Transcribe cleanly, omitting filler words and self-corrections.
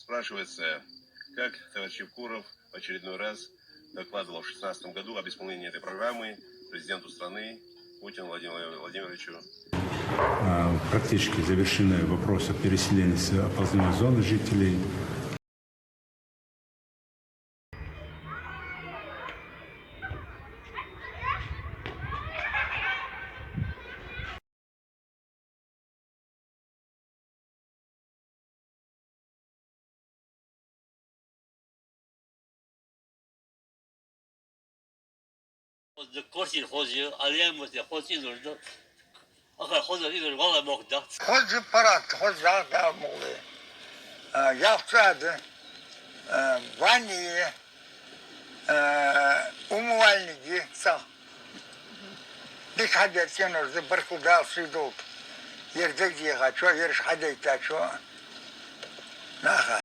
Спрашивается, как товарищ Чевкуров в очередной раз докладывал в 2016 году об исполнении этой программы президенту страны Путину Владимиру Владимировичу. Практически завершены вопросы переселения с оползновой зоны жителей. Ходжи парад, ходжа да моли. Я вчора ванні умивальники са. Дихадяться нужно баркудал сидут. Ердек ехать, что ерш ходить так что. Наха.